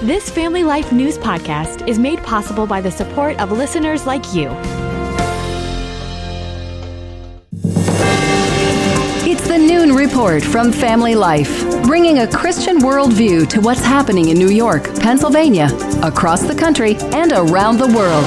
This Family Life News podcast is made possible by the support of listeners like you. It's the Noon Report from Family Life, bringing a Christian worldview to what's happening in New York, Pennsylvania, across the country, and around the world.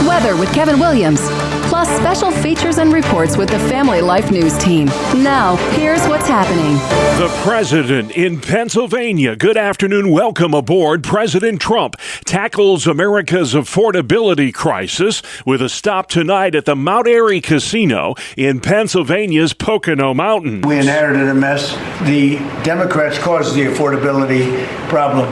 Weather with Kevin Williams, plus special features and reports with the Family Life News team. Now, here's what's happening. The president in Pennsylvania. Good afternoon. Welcome aboard. President Trump tackles America's affordability crisis with a stop tonight at the Mount Airy Casino in Pennsylvania's Pocono Mountains. We inherited a mess. The Democrats caused the affordability problem,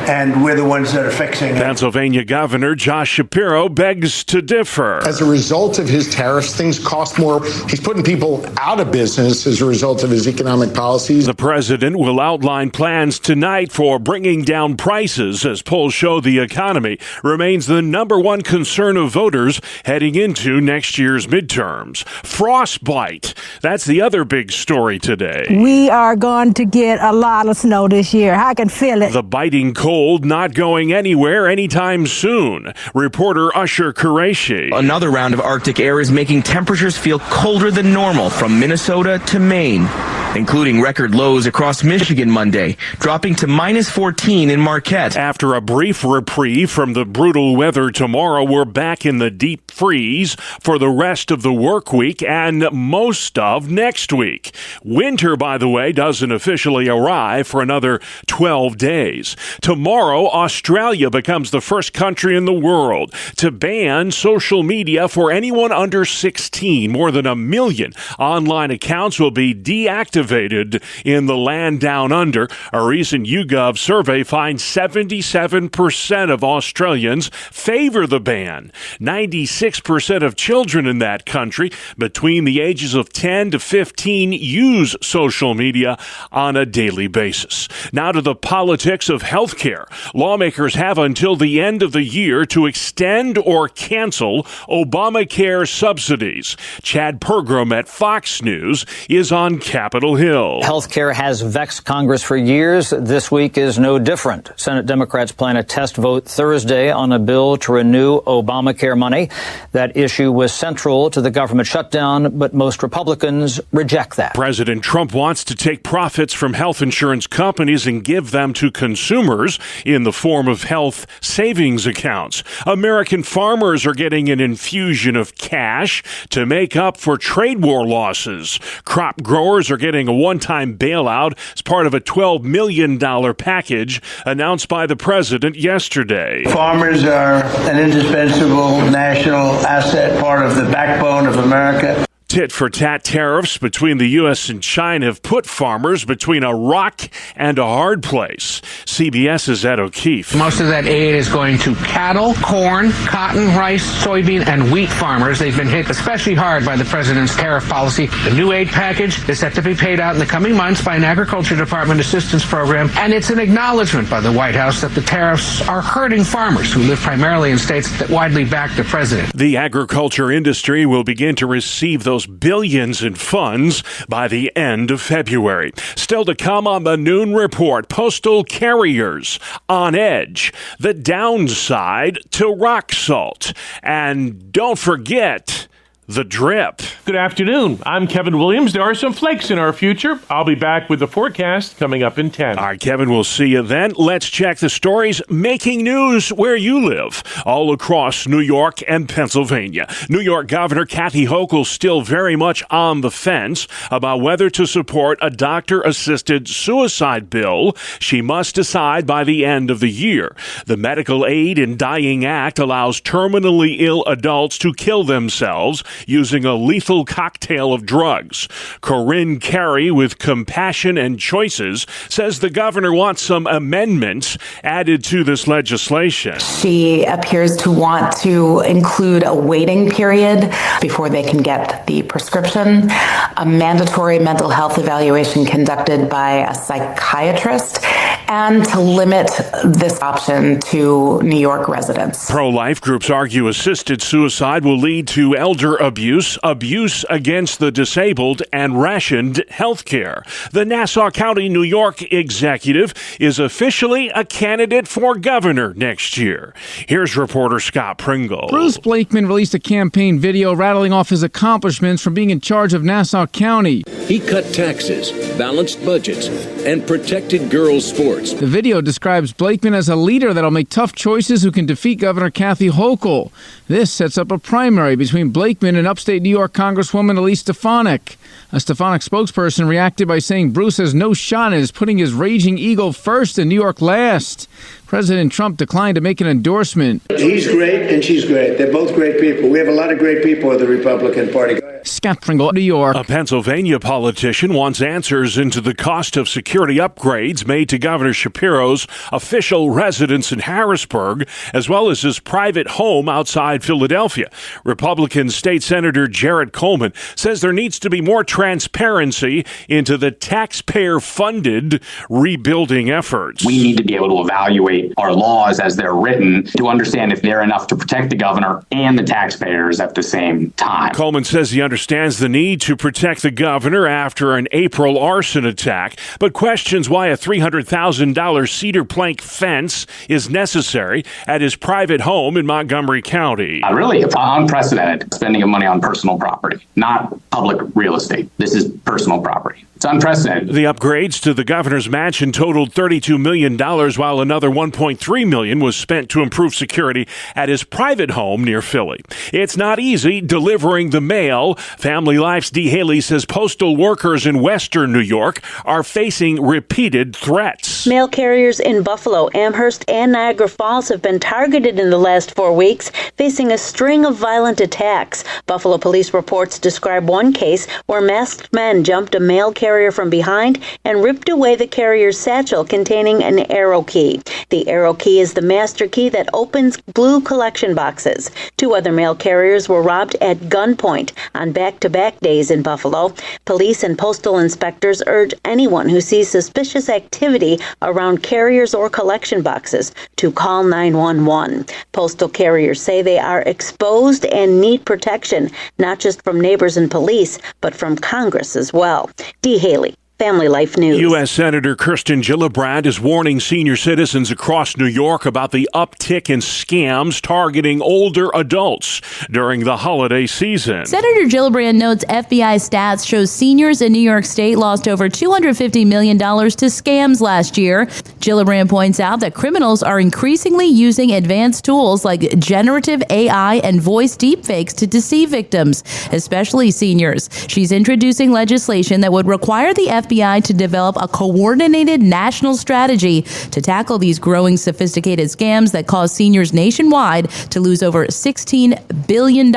and we're the ones that are fixing it. Pennsylvania Governor Josh Shapiro begs to differ. As a result of his tariffs, things cost more. He's putting people out of business as a result of his economic policies. The president will outline plans tonight for bringing down prices as polls show the economy remains the number one concern of voters heading into next year's midterms. Frostbite. That's the other big story today. We are going to get a lot of snow this year. I can feel it. The biting cold not going anywhere anytime soon. Reporter Usher Qureshi. Another round of Arctic air is making temperatures feel colder than normal from Minnesota to Maine, including record lows across Michigan Monday, dropping to -14 in Marquette. After a brief reprieve from the brutal weather tomorrow, we're back in the deep freeze for the rest of the work week and most of next week. Winter, by the way, doesn't officially arrive for another 12 days. Tomorrow, Australia becomes the first country in the world to ban social media for anyone under 16. More than 1 million online accounts will be deactivated in the land down under. A recent YouGov survey finds 77% of Australians favor the ban. 96% of children in that country between the ages of 10 to 15 use social media on a daily basis. Now to the politics of healthcare. Lawmakers have until the end of the year to extend or cancel Obamacare subsidies. Chad Pergram at Fox News is on Capitol Hill. Healthcare has vexed Congress for years. This week is no different. Senate Democrats plan a test vote Thursday on a bill to renew Obamacare money. That issue was central to the government shutdown, but most Republicans reject that. President Trump wants to take profits from health insurance companies and give them to consumers in the form of health savings accounts. American farmers are getting an infusion of cash to make up for trade war losses. Crop growers are getting a one-time bailout as part of a $12 million package announced by the president yesterday. Farmers are an indispensable national asset, part of the backbone of America. Tit-for-tat tariffs between the U.S. and China have put farmers between a rock and a hard place. CBS's Ed O'Keefe. Most of that aid is going to cattle, corn, cotton, rice, soybean, and wheat farmers. They've been hit especially hard by the president's tariff policy. The new aid package is set to be paid out in the coming months by an Agriculture Department assistance program, and it's an acknowledgement by the White House that the tariffs are hurting farmers who live primarily in states that widely back the president. The agriculture industry will begin to receive those billions in funds by the end of February. Still to come on the Noon Report, postal carriers on edge, the downside to rock salt, and don't forget the drip. Good afternoon. I'm Kevin Williams. There are some flakes in our future. I'll be back with the forecast coming up in 10. All right, Kevin, we'll see you then. Let's check the stories making news where you live, all across New York and Pennsylvania. New York Governor Kathy Hochul still very much on the fence about whether to support a doctor-assisted suicide bill. She must decide by the end of the year. The Medical Aid in Dying Act allows terminally ill adults to kill themselves using a lethal cocktail of drugs. Corinne Carey with Compassion and Choices says the governor wants some amendments added to this legislation. She appears to want to include a waiting period before they can get the prescription, a mandatory mental health evaluation conducted by a psychiatrist, and to limit this option to New York residents. Pro-life groups argue assisted suicide will lead to elder abuse, abuse against the disabled, and rationed health care. The Nassau County, New York executive is officially a candidate for governor next year. Here's reporter Scott Pringle. Bruce Blakeman released a campaign video rattling off his accomplishments from being in charge of Nassau County. He cut taxes, balanced budgets, and protected girls' sports. The video describes Blakeman as a leader that'll make tough choices who can defeat Governor Kathy Hochul. This sets up a primary between Blakeman and upstate New York Congresswoman Elise Stefanik. A Stefanik spokesperson reacted by saying Bruce has no shot and is putting his raging ego first and New York last. President Trump declined to make an endorsement. He's great and she's great. They're both great people. We have a lot of great people in the Republican Party. Scott Pringle, New York. A Pennsylvania politician wants answers into the cost of security upgrades made to Governor Shapiro's official residence in Harrisburg, as well as his private home outside Philadelphia. Republican State Senator Jared Coleman says there needs to be more transparency into the taxpayer-funded rebuilding efforts. We need to be able to evaluate our laws as they're written to understand if they're enough to protect the governor and the taxpayers at the same time. Coleman says he understands the need to protect the governor after an April arson attack, but questions why a $300,000 cedar plank fence is necessary at his private home in Montgomery County. Really, it's unprecedented spending of money on personal property, not public real estate. This is personal property. It's unprecedented. The upgrades to the governor's mansion totaled $32 million, while another $1.3 million was spent to improve security at his private home near Philly. It's not easy delivering the mail. Family Life's Dee Haley says postal workers in western New York are facing repeated threats. Mail carriers in Buffalo, Amherst, and Niagara Falls have been targeted in the last 4 weeks, facing a string of violent attacks. Buffalo police reports describe one case where masked men jumped a mail carrier from behind and ripped away the carrier's satchel containing an arrow key. The arrow key is the master key that opens blue collection boxes. 2 other mail carriers were robbed at gunpoint on back-to-back days in Buffalo. Police and postal inspectors urge anyone who sees suspicious activity around carriers or collection boxes to call 911. Postal carriers say they are exposed and need protection, not just from neighbors and police, but from Congress as well. Dee Haley, Family Life News. U.S. Senator Kirsten Gillibrand is warning senior citizens across New York about the uptick in scams targeting older adults during the holiday season. Senator Gillibrand notes FBI stats show seniors in New York State lost over $250 million to scams last year. Gillibrand points out that criminals are increasingly using advanced tools like generative AI and voice deepfakes to deceive victims, especially seniors. She's introducing legislation that would require the FBI to develop a coordinated national strategy to tackle these growing sophisticated scams that cause seniors nationwide to lose over $16 billion in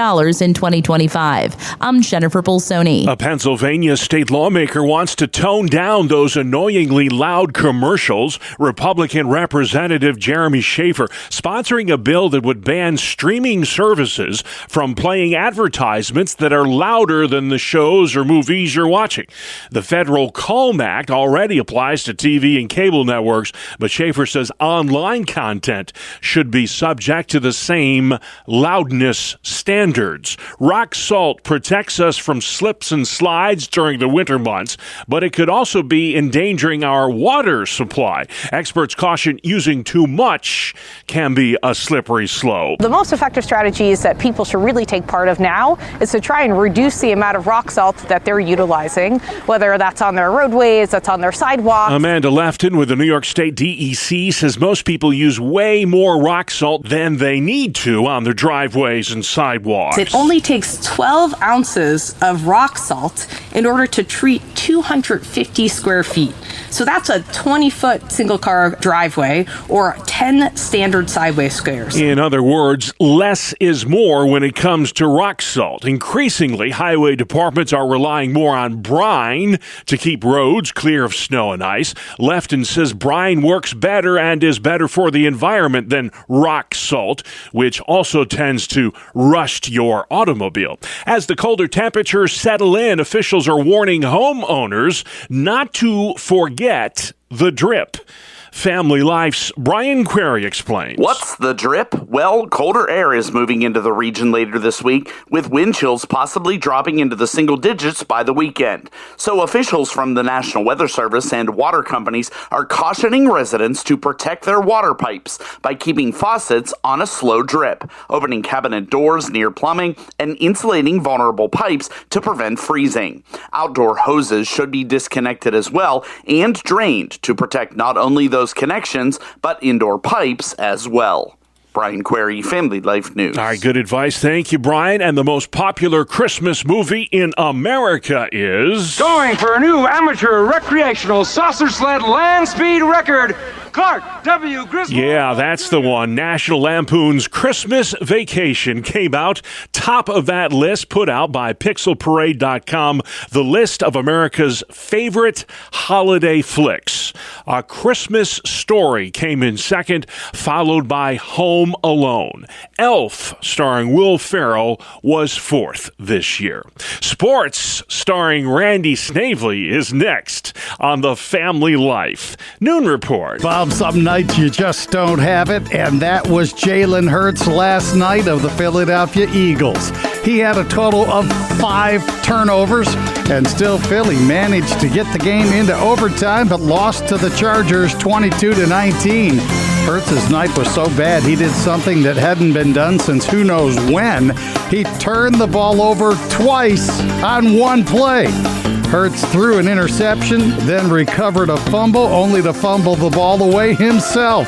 2025. I'm Jennifer Bolsoni. A Pennsylvania state lawmaker wants to tone down those annoyingly loud commercials. Republican Representative Jeremy Schaefer sponsoring a bill that would ban streaming services from playing advertisements that are louder than the shows or movies you're watching. The federal CALM Act already applies to TV and cable networks, but Schaefer says online content should be subject to the same loudness standards. Rock salt protects us from slips and slides during the winter months, but it could also be endangering our water supply. Experts caution using too much can be a slippery slope. The most effective strategies that people should really take part of now is to try and reduce the amount of rock salt that they're utilizing, whether that's on their roadways, that's on their sidewalks. Amanda Lefton with the New York State DEC says most people use way more rock salt than they need to on their driveways and sidewalks. It only takes 12 ounces of rock salt in order to treat 250 square feet. So that's a 20-foot single-car driveway or 10 standard sideway squares. In other words, less is more when it comes to rock salt. Increasingly, highway departments are relying more on brine to keep roads clear of snow and ice. Lefton says brine works better and is better for the environment than rock salt, which also tends to rust your automobile. As the colder temperatures settle in, officials are warning homeowners not to forget the drip. Family Life's Brian Query explains. What's the drip? Well, colder air is moving into the region later this week, with wind chills possibly dropping into the single digits by the weekend. So officials from the National Weather Service and water companies are cautioning residents to protect their water pipes by keeping faucets on a slow drip, opening cabinet doors near plumbing, and insulating vulnerable pipes to prevent freezing. Outdoor hoses should be disconnected as well and drained to protect not only those connections, but indoor pipes as well. Brian Query, Family Life News. All right, good advice. Thank you, Brian. And the most popular Christmas movie in America is... Going for a new amateur recreational saucer sled land speed record, Clark W. Griswold. Yeah, that's the one. National Lampoon's Christmas Vacation came out top of that list put out by pixelparade.com, the list of America's favorite holiday flicks. A Christmas Story came in second, followed by Home Alone. Elf, starring Will Ferrell, was fourth this year. Sports, starring Randy Snavely, is next on the Family Life Noon Report. Bob, some nights you just don't have it, and that was Jalen Hurts last night of the Philadelphia Eagles. He had a total of 5 turnovers, and still Philly managed to get the game into overtime, but lost to the Chargers 22-19. Hurts' night was so bad he did something that hadn't been done since who knows when. He turned the ball over twice on one play. Hurts threw an interception, then recovered a fumble, only to fumble the ball away himself.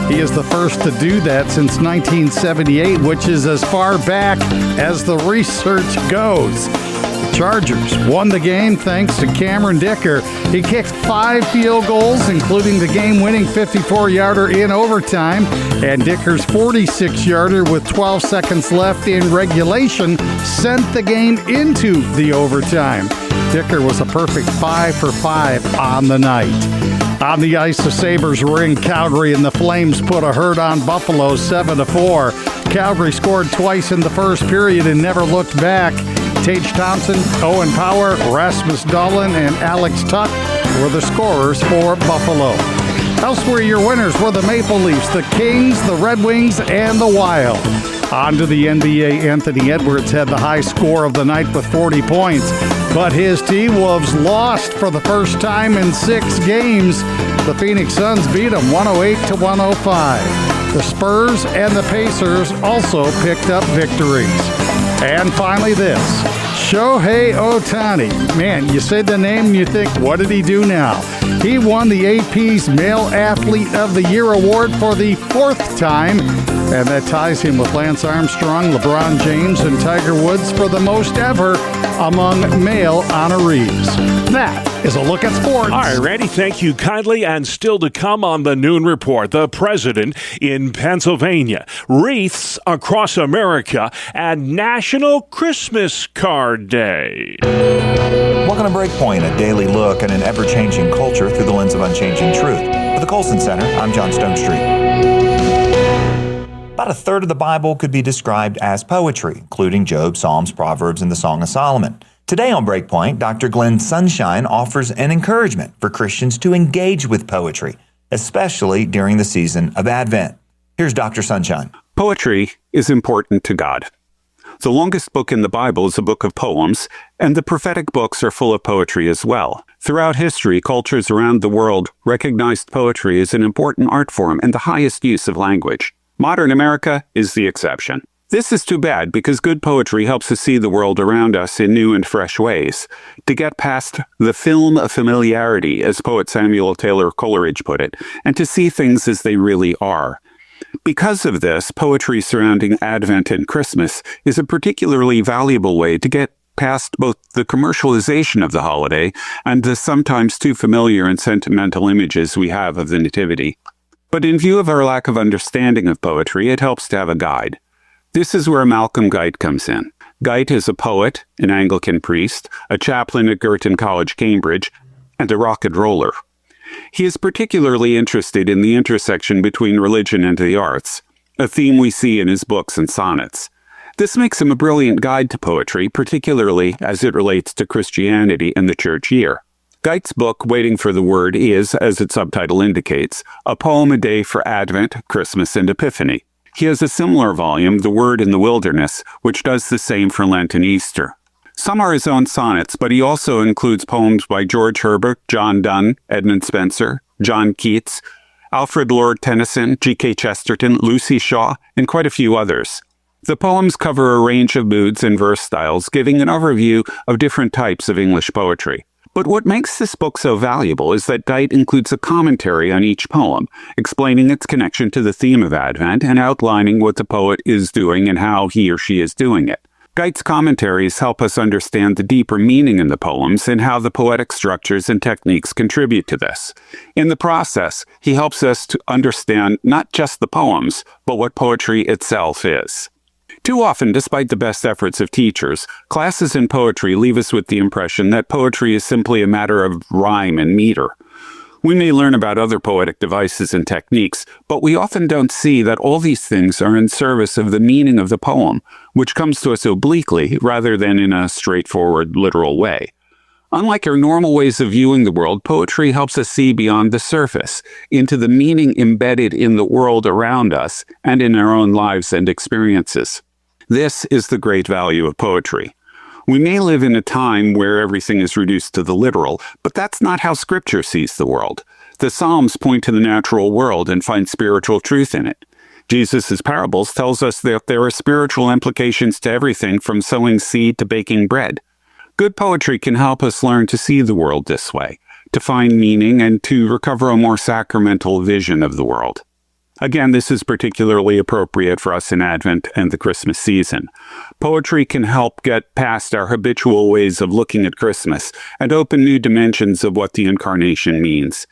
He is the first to do that since 1978, which is as far back as the research goes. The Chargers won the game thanks to Cameron Dicker. He kicked 5 field goals, including the game-winning 54-yarder in overtime, and Dicker's 46-yarder with 12 seconds left in regulation sent the game into the overtime. Dicker was a perfect 5 for 5 on the night. On the ice, the Sabres were in Calgary, and the Flames put a hurt on Buffalo 7-4. Calgary scored twice in the first period and never looked back. Tage Thompson, Owen Power, Rasmus Dahlin, and Alex Tuck were the scorers for Buffalo. Elsewhere, your winners were the Maple Leafs, the Kings, the Red Wings, and the Wild. On to the NBA, Anthony Edwards had the high score of the night with 40 points, but his T-Wolves lost for the first time in 6 games. The Phoenix Suns beat them 108-105. The Spurs and the Pacers also picked up victories. And finally this, Shohei Ohtani. Man, you say the name and you think, what did he do now? He won the AP's Male Athlete of the Year award for the 4th time, and that ties him with Lance Armstrong, LeBron James, and Tiger Woods for the most ever among male honorees. That is a look at sports. All right, Randy, thank you kindly. And still to come on the Noon Report, the president in Pennsylvania, wreaths across America, and National Christmas Card Day. Welcome to Breakpoint, a daily look at an ever-changing culture through the lens of unchanging truth. With the Colson Center, I'm John Stonestreet. About a third of the Bible could be described as poetry, including Job, Psalms, Proverbs, and the Song of Solomon. Today on Breakpoint, Dr. Glenn Sunshine offers an encouragement for Christians to engage with poetry, especially during the season of Advent. Here's Dr. Sunshine. Poetry is important to God. The longest book in the Bible is a book of poems, and the prophetic books are full of poetry as well. Throughout history, cultures around the world recognized poetry as an important art form and the highest use of language. Modern America is the exception. This is too bad because good poetry helps us see the world around us in new and fresh ways. To get past the film of familiarity, as poet Samuel Taylor Coleridge put it, and to see things as they really are. Because of this, poetry surrounding Advent and Christmas is a particularly valuable way to get past both the commercialization of the holiday and the sometimes too familiar and sentimental images we have of the Nativity. But in view of our lack of understanding of poetry, it helps to have a guide. This is where Malcolm Guite comes in. Guite is a poet, an Anglican priest, a chaplain at Girton College, Cambridge, and a rock and roller. He is particularly interested in the intersection between religion and the arts, a theme we see in his books and sonnets. This makes him a brilliant guide to poetry, particularly as it relates to Christianity and the church year. Geit's book, Waiting for the Word, is, as its subtitle indicates, a poem a day for Advent, Christmas, and Epiphany. He has a similar volume, The Word in the Wilderness, which does the same for Lent and Easter. Some are his own sonnets, but he also includes poems by George Herbert, John Donne, Edmund Spenser, John Keats, Alfred Lord Tennyson, G.K. Chesterton, Lucy Shaw, and quite a few others. The poems cover a range of moods and verse styles, giving an overview of different types of English poetry. But what makes this book so valuable is that Geit includes a commentary on each poem, explaining its connection to the theme of Advent and outlining what the poet is doing and how he or she is doing it. Geit's commentaries help us understand the deeper meaning in the poems and how the poetic structures and techniques contribute to this. In the process, he helps us to understand not just the poems, but what poetry itself is. Too often, despite the best efforts of teachers, classes in poetry leave us with the impression that poetry is simply a matter of rhyme and meter. We may learn about other poetic devices and techniques, but we often don't see that all these things are in service of the meaning of the poem, which comes to us obliquely rather than in a straightforward, literal way. Unlike our normal ways of viewing the world, poetry helps us see beyond the surface, into the meaning embedded in the world around us and in our own lives and experiences. This is the great value of poetry. We may live in a time where everything is reduced to the literal, but that's not how Scripture sees the world. The Psalms point to the natural world and find spiritual truth in it. Jesus' parables tells us that there are spiritual implications to everything from sowing seed to baking bread. Good poetry can help us learn to see the world this way, to find meaning, and to recover a more sacramental vision of the world. Again, this is particularly appropriate for us in Advent and the Christmas season. Poetry can help get past our habitual ways of looking at Christmas and open new dimensions of what the Incarnation means.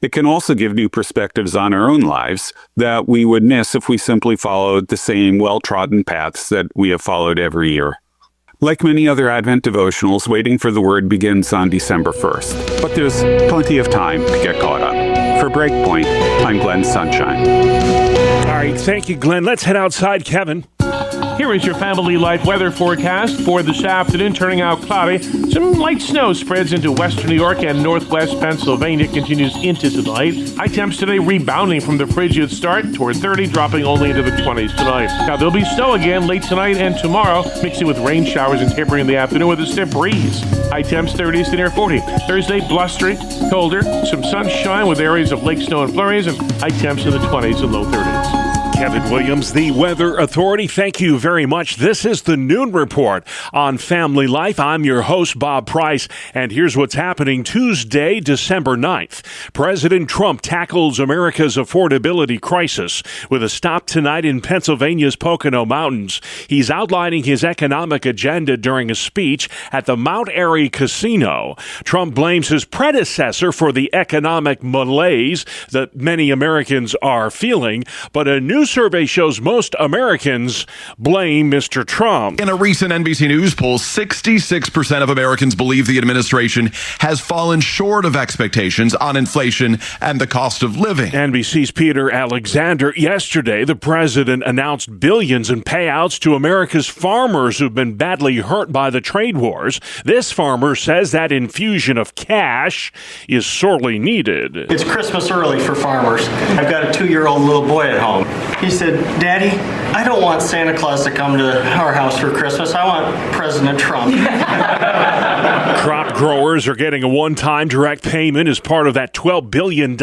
It can also give new perspectives on our own lives that we would miss if we simply followed the same well-trodden paths that we have followed every year. Like many other Advent devotionals, Waiting for the Word begins on December 1st, but there's plenty of time to get caught up. For Breakpoint, I'm Glenn Sunshine. All right, thank you, Glenn. Let's head outside, Kevin. Here is your Family Life weather forecast for this afternoon, turning out cloudy. Some light snow spreads into western New York and northwest Pennsylvania, continues into tonight. High temps today rebounding from the frigid start toward 30, dropping only into the 20s tonight. Now, there'll be snow again late tonight and tomorrow, mixing with rain showers and tapering in the afternoon with a stiff breeze. High temps 30s to near 40. Thursday, blustery, colder, some sunshine with areas of lake snow and flurries, and high temps in the 20s and low 30s. Kevin Williams, the Weather Authority. Thank you very much. This is the Noon Report on Family Life. I'm your host, Bob Price, and here's what's happening Tuesday, December 9th. President Trump tackles America's affordability crisis with a stop tonight in Pennsylvania's Pocono Mountains. He's outlining his economic agenda during a speech at the Mount Airy Casino. Trump blames his predecessor for the economic malaise that many Americans are feeling, but a new survey shows most Americans blame Mr. Trump. In a recent NBC News poll, 66% of Americans believe the administration has fallen short of expectations on inflation and the cost of living. NBC's Peter Alexander. Yesterday, the president announced billions in payouts to America's farmers who've been badly hurt by the trade wars. This farmer says that infusion of cash is sorely needed. It's Christmas early for farmers. I've got a 2-year-old little boy at home. He said, "Daddy, I don't want Santa Claus to come to our house for Christmas. I want President Trump." Crop growers are getting a one-time direct payment as part of that $12 billion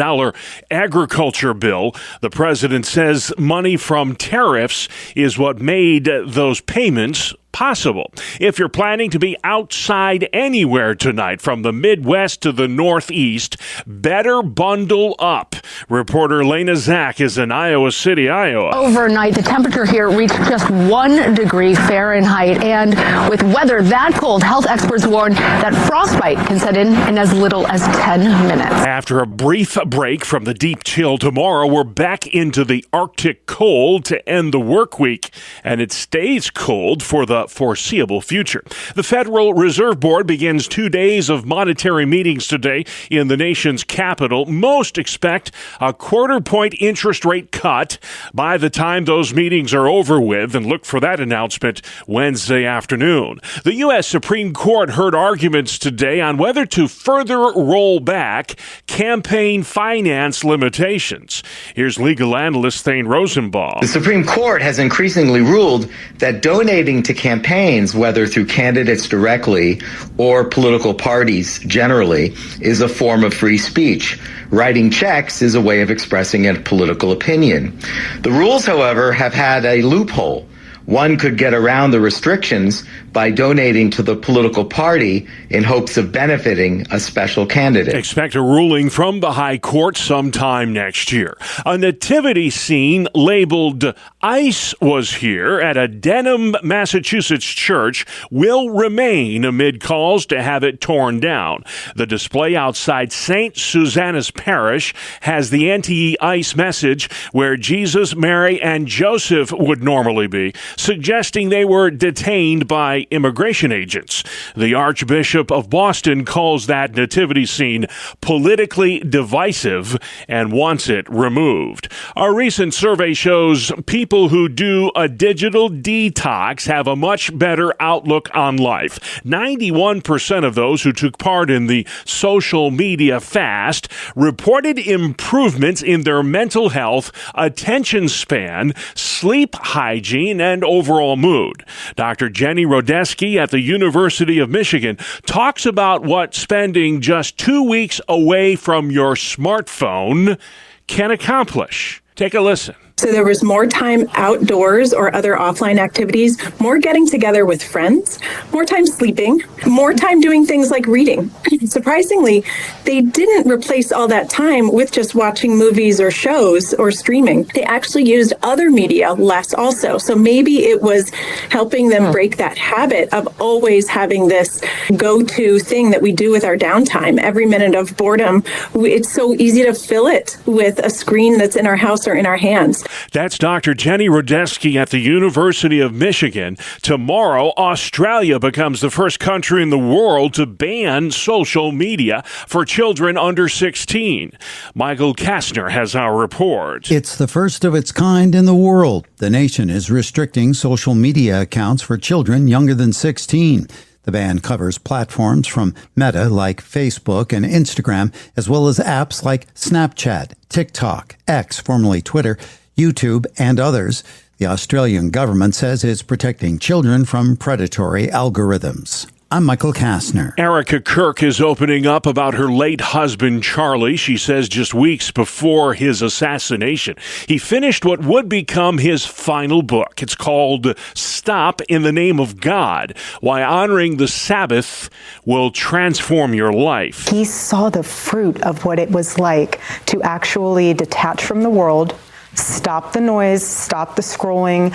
agriculture bill. The president says money from tariffs is what made those payments possible. If you're planning to be outside anywhere tonight, from the Midwest to the Northeast, better bundle up. Reporter Lena Zach is in Iowa City, Iowa. Overnight, the temperature here reached just 1 degree Fahrenheit. And with weather that cold, health experts warn that frostbite can set in as little as 10 minutes. After a brief break from the deep chill tomorrow, we're back into the Arctic cold to end the work week. And it stays cold for the the foreseeable future. The Federal Reserve Board begins 2 days of monetary meetings today in the nation's capital. Most expect a quarter-point interest rate cut by the time those meetings are over with, and look for that announcement Wednesday afternoon. The U.S. Supreme Court heard arguments today on whether to further roll back campaign finance limitations. Here's legal analyst Thane Rosenbaum. The Supreme Court has increasingly ruled that donating to campaigns, whether through candidates directly or political parties generally, is a form of free speech. Writing checks is a way of expressing a political opinion. The rules, however, have had a loophole. One could get around the restrictions by donating to the political party in hopes of benefiting a special candidate. Expect a ruling from the High Court sometime next year. A nativity scene labeled "ICE was here" at a Denham, Massachusetts church will remain amid calls to have it torn down. The display outside St. Susanna's Parish has the anti-ICE message where Jesus, Mary, and Joseph would normally be, suggesting they were detained by immigration agents. The Archbishop of Boston calls that nativity scene politically divisive and wants it removed. A recent survey shows people who do a digital detox have a much better outlook on life. 91% of those who took part in the social media fast reported improvements in their mental health, attention span, sleep hygiene, and overall mood. Dr. Jenny Rodesky at the University of Michigan talks about what spending just 2 weeks away from your smartphone can accomplish. Take a listen. So there was more time outdoors or other offline activities, more getting together with friends, more time sleeping, more time doing things like reading. Surprisingly, they didn't replace all that time with just watching movies or shows or streaming. They actually used other media less also. So maybe it was helping them break that habit of always having this go-to thing that we do with our downtime. Every minute of boredom, it's so easy to fill it with a screen that's in our house or in our hands. That's Dr. Jenny Rodesky at the University of Michigan. Tomorrow, Australia becomes the first country in the world to ban social media for children under 16. Michael Kastner has our report. It's the first of its kind in the world. The nation is restricting social media accounts for children younger than 16. The ban covers platforms from Meta like Facebook and Instagram, as well as apps like Snapchat, TikTok, X, formerly Twitter, YouTube, and others. The Australian government says it's protecting children from predatory algorithms. I'm Michael Kastner. Erica Kirk is opening up about her late husband, Charlie. She says just weeks before his assassination, he finished what would become his final book. It's called Stop in the Name of God, Why Honoring the Sabbath Will Transform Your Life. He saw the fruit of what it was like to actually detach from the world, stop the noise, stop the scrolling,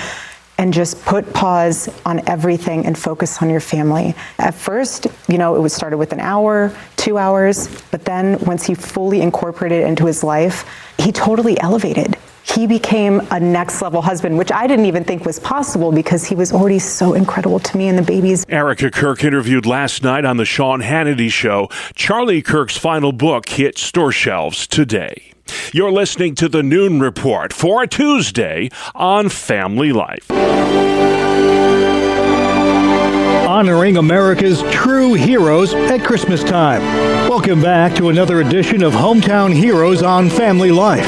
and just put pause on everything and focus on your family. At first, it was started with an hour, 2 hours, but then once he fully incorporated it into his life, he totally elevated. He became a next level husband, which I didn't even think was possible because he was already so incredible to me and the babies. Erica Kirk interviewed last night on the Sean Hannity Show. Charlie Kirk's final book hit store shelves today. You're listening to the Noon Report for a Tuesday on Family Life. Honoring America's true heroes at Christmas time. Welcome back to another edition of Hometown Heroes on Family Life.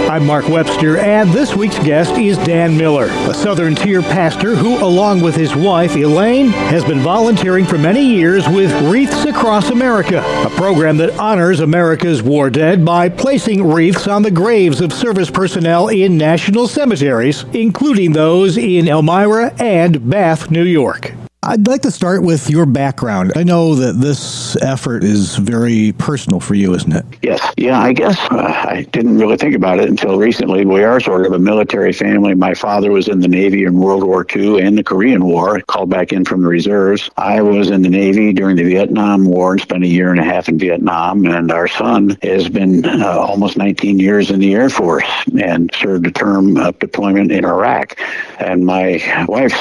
I'm Mark Webster, and this week's guest is Dan Miller, a Southern Tier pastor who, along with his wife, Elaine, has been volunteering for many years with Wreaths Across America, a program that honors America's war dead by placing wreaths on the graves of service personnel in national cemeteries, including those in Elmira and Bath, New York. I'd like to start with your background. I know that this effort is very personal for you, isn't it? Yes. Yeah, I guess I didn't really think about it until recently. We are sort of a military family. My father was in the Navy in World War II and the Korean War, called back in from the reserves. I was in the Navy during the Vietnam War and spent a year and a half in Vietnam. And our son has been almost 19 years in the Air Force and served a term of deployment in Iraq. And my wife's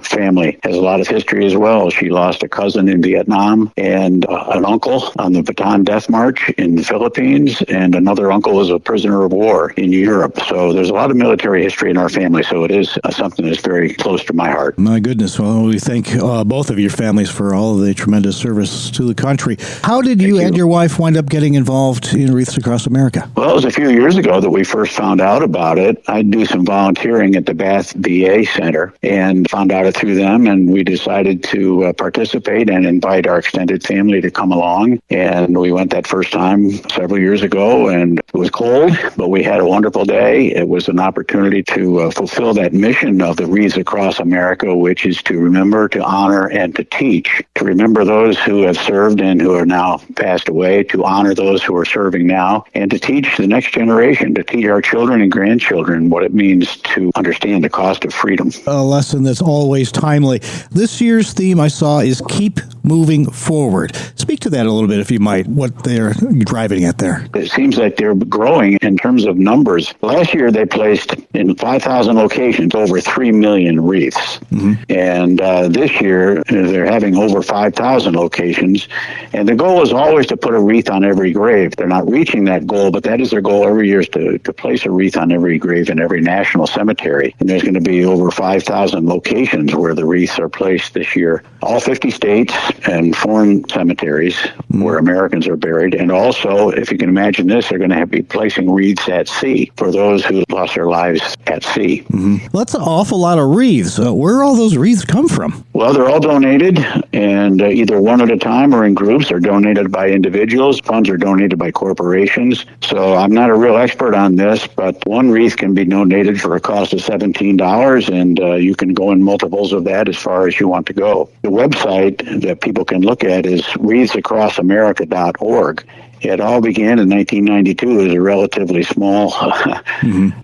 family has a lot of history as well. She lost a cousin in Vietnam and an uncle on the Bataan Death March in the Philippines, and another uncle was a prisoner of war in Europe. So there's a lot of military history in our family, so it is something that's very close to my heart. My goodness. Well, we thank both of your families for all of the tremendous service to the country. How did you and your wife wind up getting involved in Wreaths Across America? Well, it was a few years ago that we first found out about it. I do some volunteering at the Bath VA Center and found out it through them, and we decided to participate and invite our extended family to come along. And we went that first time several years ago, and it was cold, but we had a wonderful day. It was an opportunity to fulfill that mission of the Wreaths Across America, which is to remember, to honor, and to teach. To remember those who have served and who are now passed away, to honor those who are serving now, and to teach the next generation, to teach our children and grandchildren what it means to understand the cost of freedom. A lesson that's always timely. This year's theme I saw is Keep Moving Forward. Speak to that a little bit, if you might, what they're driving at there. It seems like they're growing in terms of numbers. Last year, they placed in 5,000 locations over 3 million wreaths. And this year, they're having over 5,000 locations. And the goal is always to put a wreath on every grave. They're not reaching that goal, but that is their goal every year, is to place a wreath on every grave in every national cemetery. And there's going to be over 5,000 locations where the wreaths are placed this year. All 50 states and foreign cemeteries where Americans are buried. And also, if you can imagine this, they're going to be placing wreaths at sea for those who lost their lives at sea. Well, that's an awful lot of wreaths. Where do all those wreaths come from? Well, they're all donated, and either one at a time or in groups, or donated by individuals. Funds are donated by corporations. So I'm not a real expert on this, but one wreath can be donated for a cost of $17, and you can go in multiples of that as far as you want to go. The website that people can look at is wreathsacrossamerica.org. It all began in 1992 as a relatively small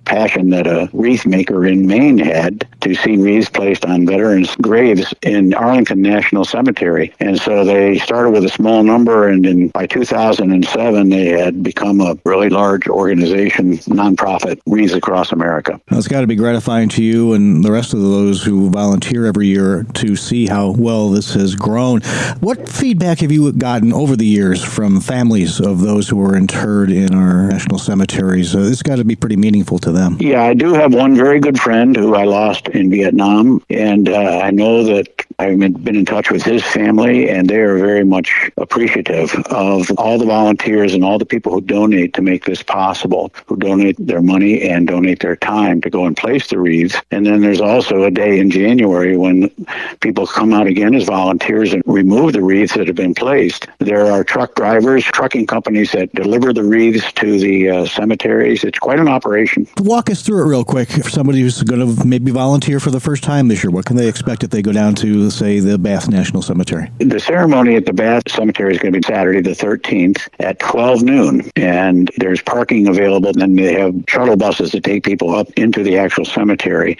passion that a wreath maker in Maine had to see wreaths placed on veterans' graves in Arlington National Cemetery. And so they started with a small number, and then by 2007, they had become a really large organization, nonprofit, Wreaths Across America. Well, it's got to be gratifying to you and the rest of those who volunteer every year to see how well this has grown. What feedback have you gotten over the years from families of those who were interred in our national cemeteries? It's got to be pretty meaningful to them. Yeah, I do have one very good friend who I lost in Vietnam, and I know that I've been in touch with his family, and they are very much appreciative of all the volunteers and all the people who donate to make this possible, who donate their money and donate their time to go and place the wreaths. And then there's also a day in January when people come out again as volunteers and remove the wreaths that have been placed. There are truck drivers, trucking companies that deliver the wreaths to the cemeteries. It's quite an operation. Walk us through it real quick. For somebody who's going to maybe volunteer for the first time this year, what can they expect if they go down to, say, the Bath National Cemetery? The ceremony at the Bath Cemetery is going to be Saturday the 13th at 12 noon, and there's parking available, and they have shuttle buses to take people up into the actual cemetery.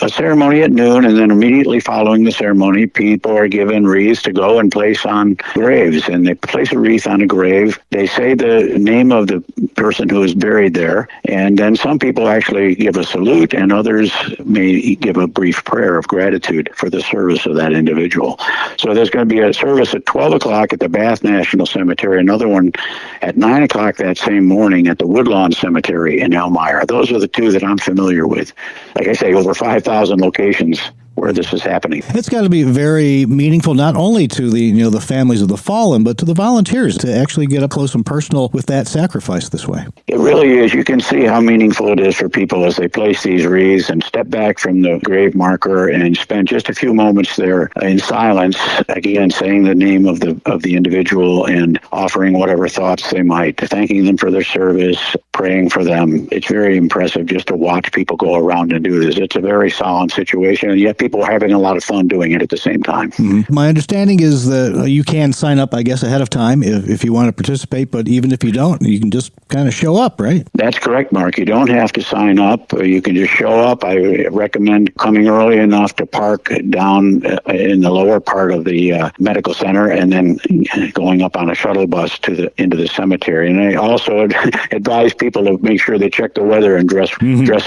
A ceremony at noon, and then immediately following the ceremony, people are given wreaths to go and place on graves, and they place a wreath on a grave. They say the name of the person who is buried there, and then some people actually give a salute, and others may give a brief prayer of gratitude for the service of that individual. So there's going to be a service at 12 o'clock at the Bath National Cemetery, another one at 9 o'clock that same morning at the Woodlawn Cemetery in Elmira. Those are the two that I'm familiar with. Like I say, over 5,000 locations where this is happening. It's got to be very meaningful, not only to the families of the fallen, but to the volunteers to actually get up close and personal with that sacrifice this way. It really is. You can see how meaningful it is for people as they place these wreaths and step back from the grave marker and spend just a few moments there in silence, again saying the name of the individual and offering whatever thoughts they might, thanking them for their service, praying for them. It's very impressive just to watch people go around and do this. It's a very solemn situation, and yet people are having a lot of fun doing it at the same time. Mm-hmm. My understanding is that you can sign up, I guess, ahead of time if you want to participate, but even if you don't, you can just kind of show up, right? That's correct, Mark. You don't have to sign up. You can just show up. I recommend coming early enough to park down in the lower part of the medical center and then going up on a shuttle bus into the cemetery. And I also advise people to make sure they check the weather and dress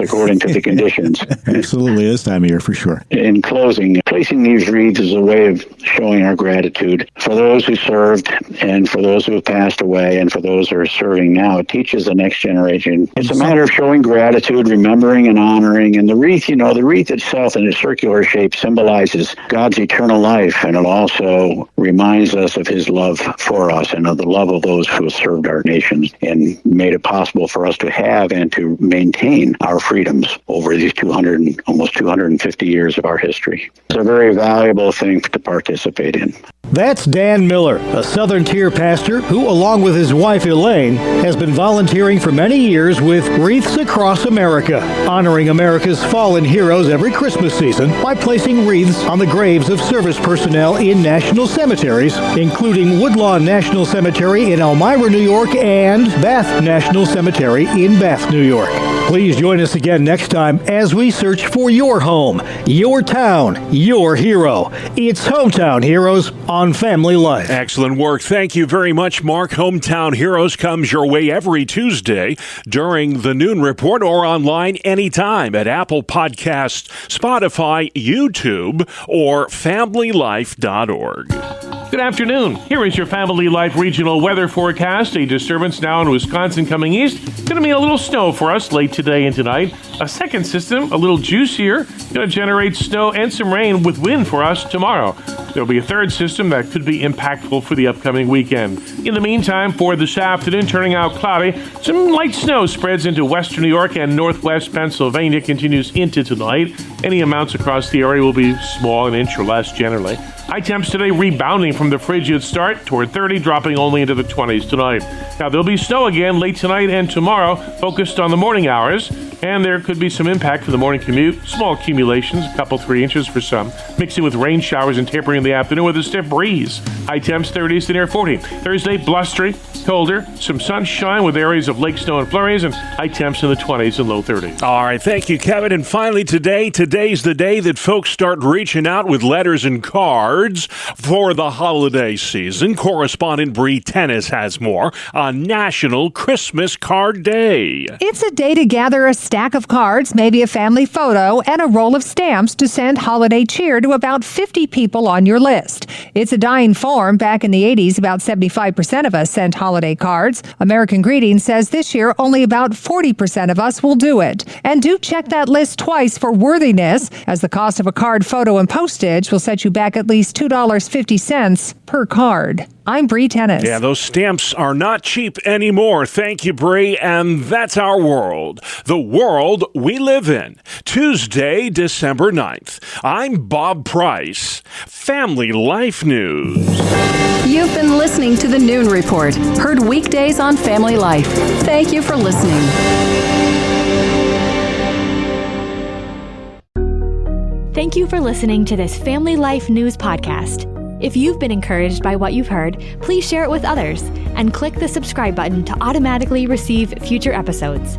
according to the conditions. Absolutely, this time of year for sure. In closing, placing these wreaths is a way of showing our gratitude for those who served and for those who have passed away and for those who are serving now. It teaches the next generation. It's a matter of showing gratitude, remembering and honoring. And the wreath, the wreath itself in its circular shape symbolizes God's eternal life, and it also reminds us of his love for us and of the love of those who have served our nation and made it possible for us to have and to maintain our freedoms over these almost 250 years of our history. It's a very valuable thing to participate in. That's Dan Miller, a Southern Tier pastor who, along with his wife Elaine, has been volunteering for many years with Wreaths Across America, honoring America's fallen heroes every Christmas season by placing wreaths on the graves of service personnel in national cemeteries, including Woodlawn National Cemetery in Elmira, New York, and Bath National Cemetery in Bath, New York. Please join us again next time as we search for your home, your town, your hero. It's Hometown Heroes on Family Life. Excellent work. Thank you very much, Mark. Hometown Heroes comes your way every Tuesday during the Noon Report or online anytime at Apple Podcasts, Spotify, YouTube, or FamilyLife.org. Good afternoon. Here is your Family Life regional weather forecast. A disturbance now in Wisconsin coming east. Going to mean a little snow for us late today and tonight. A second system, a little juicier, going to generate snow and some rain with wind for us tomorrow. There'll be a third system that could be impactful for the upcoming weekend. In the meantime, for this afternoon, turning out cloudy. Some light snow spreads into western New York and northwest Pennsylvania, continues into tonight. Any amounts across the area will be small, an inch or less generally. High temps today rebounding from the frigid start toward 30, dropping only into the 20s tonight. Now, there'll be snow again late tonight and tomorrow, focused on the morning hours, and there could be some impact for the morning commute. Small accumulations, a couple 3 inches for some, mixing with rain showers and tapering in the afternoon with a stiff breeze. High temps 30s to near 40. Thursday, blustery, colder, some sunshine with areas of lake snow and flurries, and high temps in the 20s and low 30s. All right, thank you, Kevin. And finally, today's the day that folks start reaching out with letters and cards for the holiday season. Correspondent Bree Tennis has more on National Christmas Card Day. It's a day to gather a stack of cards, maybe a family photo, and a roll of stamps to send holiday cheer to about 50 people on your list. It's a dying form. Back in the 80s, about 75% of us sent holiday cards. American Greetings says this year only about 40% of us will do it. And do check that list twice for worthiness, as the cost of a card, photo, and postage will set you back at least $2.50 per card. I'm Bree Tennis. Yeah, those stamps are not cheap anymore. Thank you, Bree. And that's our world, the world we live in. Tuesday, December 9th. I'm Bob Price. Family Life News. You've been listening to the Noon Report, heard weekdays on Family Life. Thank you for listening. Thank you for listening to this Family Life News podcast. If you've been encouraged by what you've heard, please share it with others and click the subscribe button to automatically receive future episodes.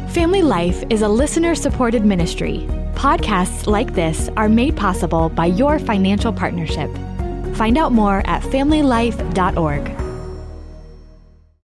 Family Life is a listener-supported ministry. Podcasts like this are made possible by your financial partnership. Find out more at familylife.org.